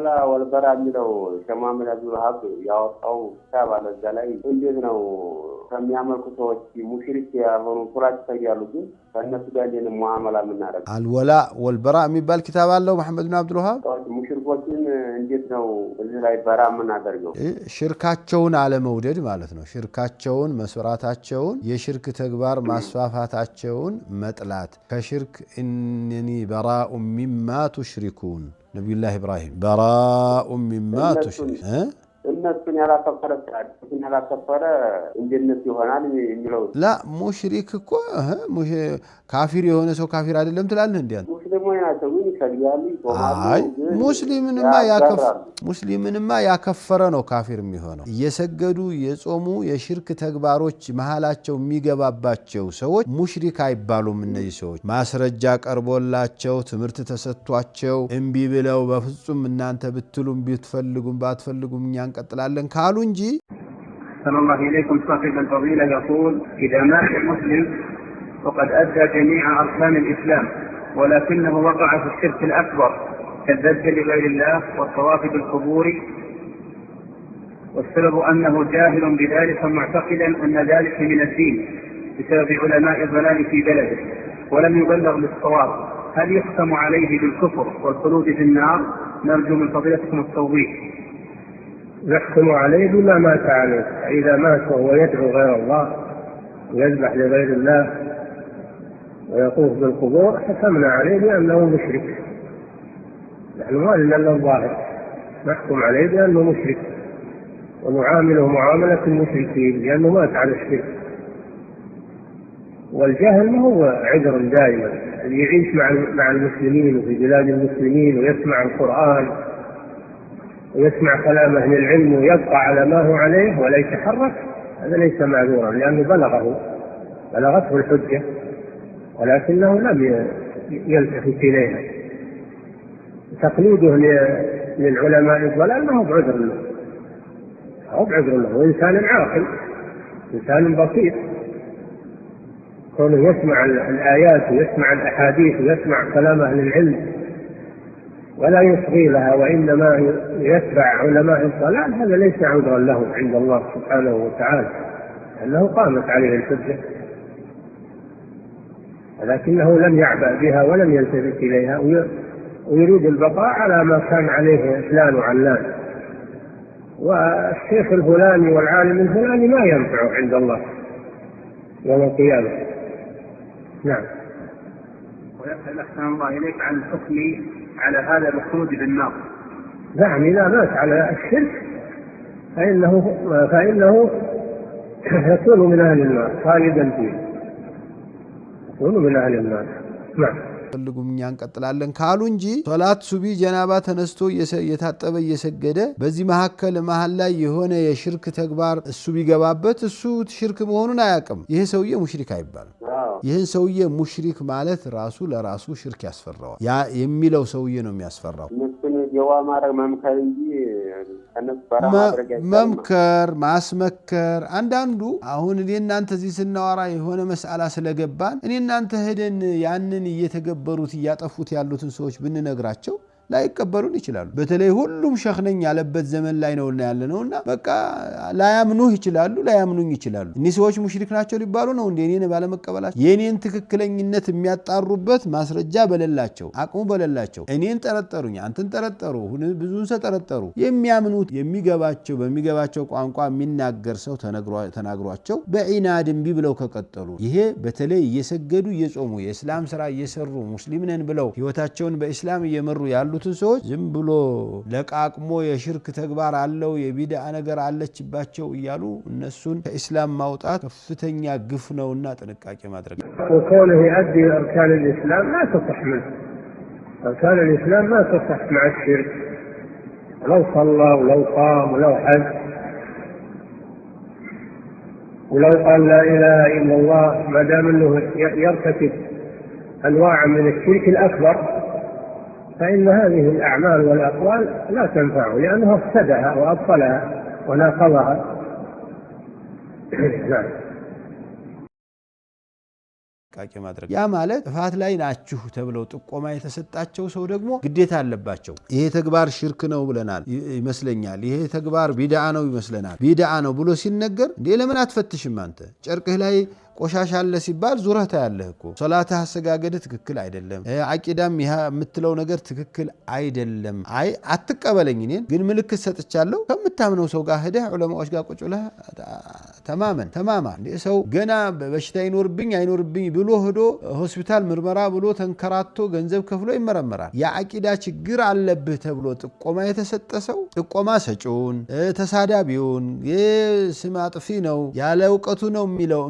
الولاء والبراء የሚለው ሸማመድ አብዱልሃብ ያወጣው ክታብ አለ እዛ ላይ እንዴት ነው ከሚያመልኩ ሰዎች ሙሽሪክ ያልሆኑ ኩራች ታያሉ ግን ከነሱ ጋር የነ ሙአመላ ምናረግ الولاء والبراء የሚባል ክታብ አለው መሐመድ ኢብኑ አብዱልሃብ ሙሽሪኮችን እንዴት ነው እዚህ ላይ በራ ምናደርገው ሽርካቸውን አለመውደድ ማለት ነው ሽርካቸውን መስራታቸውን የሽርክ ተግባር ማስፋፋታቸውን መጥላት ከሽርክ እንኒ በራኡ ሚማ تشركون نبي الله إبراهيم براء مما تشركون እነሱን ያላከፈረ ታዲያ ያላከፈረ እንጀነት ይሆናል የሚለው لا مشرك እኮ ካፊር የሆነ ሰው ካፊር አይደለም ትላለህ እንዴ ሙስሊሞች ናቸው ግን ይሰግዳሉ አይ ሙስሊምንማ ያከፈረ ነው ካፊር የሚሆነው እየሰገዱ የጾሙ የሽርክ ተግባሮች መሐላቸው የሚገባባቸው ሰዎች ሙሽሪክ አይባሉም እነዚህ ሰዎች ማስረጃ ቀርቦላቸው ትምህርት ተሰጥቷቸው እምቢ ብለው በፍጹም እናንተ ብትሉም ቢትፈልጉም ባትፈልጉም እኛ እንቀጥላለን ካሉ እንጂ صلى الله عليكم صاحب الفضيلة يقول إذا مات المسلم وقد أدى جميع أركان الإسلام ولكنه وقع في الشرك الأكبر كالذبح لغير الله والطواف بالقبور والسبب أنه جاهل بذلك معتقدا أن ذلك من الدين بسبب علماء الضلال في بلده ولم يبلغ بالصواب هل يحكم عليه بالكفر والخلود في النار؟ نرجو من فضيلتكم التوضيح. نحكم عليه بما مات عليه إذا مات وهو يدعو غير الله ويذبح لغير الله ويطوف بالقبور حكمنا عليه بأنه مشرك نحن ما لنا إلا الظاهر نحكم عليه بأنه مشرك ونعامله معاملة المشركين لأنه مات على الشرك والجهل ما هو عذر دائما اللي يعيش مع المسلمين وفي بلاد المسلمين ويسمع القرآن ويسمع كلام أهل العلم ويبقى على ما هو عليه ولا يتحرك هذا ليس معذورا لأنه بلغته الحجة ولكنه لم يلتفت إليها تقليده للعلماء الضلال ما هو بعذر له وإنسان عاقل إنسان بسيط كونه يسمع الآيات ويسمع الأحاديث ويسمع كلام أهل العلم ولا يصغي لها وإنما يتبع علماء الضلال هذا ليس عذرا له عند الله سبحانه وتعالى أنه قامت عليه الحجة ولكنه لم يعبأ بها ولم يلتفت إليها ويريد البقاء على ما كان عليه فلان وعلان والشيخ الفلاني والعالم الفلاني ما ينفعه عند الله يوم القيامة. نعم. ويسأل أحسن الله إليك عن الحكم على هذا الخلود بالنار. نعم إذا مات على الشرك فإنه يكون من أهل النار خالدا فيه يكون من أهل النار. نعم. ፈልጉም እኛ እንቀጥላለን ካሉ እንጂ ሶላት ሱቢ ጀናባ ተነስቶ የታጠበ እየሰገደ በዚህ መሐል ላይ የሆነ የሽርክ ተግባር እሱ ቢገባበት እሱ ሽርክ መሆኑን አያውቅም ይሄ ሰውዬ ሙሽሪክ አይባልም ይሄን ሰውዬ ሙሽሪክ ማለት ራሱ ለራሱ ሽርክ ያስፈራዋል ያ የሚለው ሰውዬ ነው የሚያስፈራው መምከር ማስመከር አንዳንዱ አሁን እናንተ እዚህ ስናወራ የሆነ መስአላ ስለገባን እናንተ ሄደን ያንን እየተገበሩት ያጠፉት ያሉትን ሰዎች ብንነግራቸው ላይቀበሉን ይችላሉ በተለይ ሁሉም ሸኽነኝ ያለበት ዘመን ላይ ነውና ያለነውና በቃ ላያምኑህ ይችላሉ ላያምኑኝ ይችላሉ እነዚህ ሰዎች ሙሽሪክ ናቸው ሊባሉ ነው እንዴ እኔን ባለመቀበላቸው የኔን ትክክለኝነት የሚያጣሩበት ማስረጃ በለላቸው አቅሙ በለላቸው እኔን ጠረጠሩኝ አንተን ጠረጠሩ ብዙን ሰው ጠረጠሩ የሚያምኑት በሚገባቸው ቋንቋ የሚናገር ሰው ተናግሯቸው በኢናድም ቢብለው ከቀጠሉ ይሄ በተለይ እየሰገዱ እየጾሙ የእስላም ስራ እየሰሩ ሙስሊም ነን ብለው ህይወታቸውን በእስላም እየመሩ ያሉ ሰዎች ዝም ብሎ ለቃቅሞ የሽርክ ተግባር አለው የቢድዓ ነገር አለችባቸው እያሉ እነሱን ከእስላም ማውጣት ከፍተኛ ግፍ ነውና ጥንቃቄ ማድረግ وكونه يؤدي أركان الإسلام لا تصح منه أركان الإسلام ما تصح مع الشرك لو صلى ولو قام ولو حج ولو قال لا إله إلا الله ما دام أنه يرتكب أنواع من الشرك الأكبر فإن هذه الأعمال والأقوال لا تنفعه لأنه افسدها وأبطلها وناقضها. ጥንቃቄ ማድረግ ያ ማለት ጥፋት ላይ ናችሁ ተብለው ጥቆማ የተሰጣቸው ሰው ደግሞ ግዴታ አለባቸው ይሄ ተግባር ሽርክ ነው ብለናል ይመስለኛል ይሄ ተግባር ቢድዓ ነው ይመስለናል ቢድዓ ነው ብሎ ሲነገር እንዴ ለምን አትፈትሽም አንተ ጨርቅህ ላይ ቆሻሻ አለ ሲባል ዙረታ ያለህ እኮ ሶላትህ አሰጋገድ ትክክል አይደለም አቂዳም ይሄ የምትለው ነገር ትክክል አይደለም አይ አትቀበለኝ እኔን ግን ምልክት ሰጥቻለሁ ከምታምነው ሰው ጋር ሄደህ ዑለማዎች ጋር ቁጭ ብለህ ተማማ ሰው ገና በሽታ አይኖርብኝ ብሎ ሄዶ ሆስፒታል ምርመራ ብሎ ተንከራቶ ገንዘብ ከፍሎ ይመረመራል የአቂዳ ችግር አለብህ ተብሎ ጥቆማ የተሰጠ ሰው ጥቆማ ሰጪውን ተሳዳቢውን የስም አጥፊ ነው ያለ ዕውቀቱ ነው የሚለው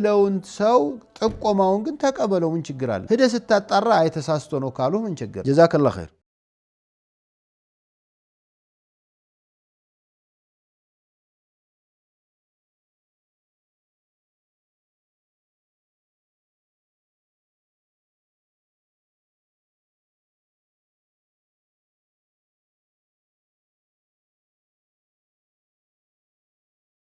ለውን ሰው ጥቆማውን ግን ተቀበለው ምን ችግር አለ ሄደ ስታጣራ አይተሳስቶ ነው ካሉ ምን ችግር ጀዛከላህ ኸይር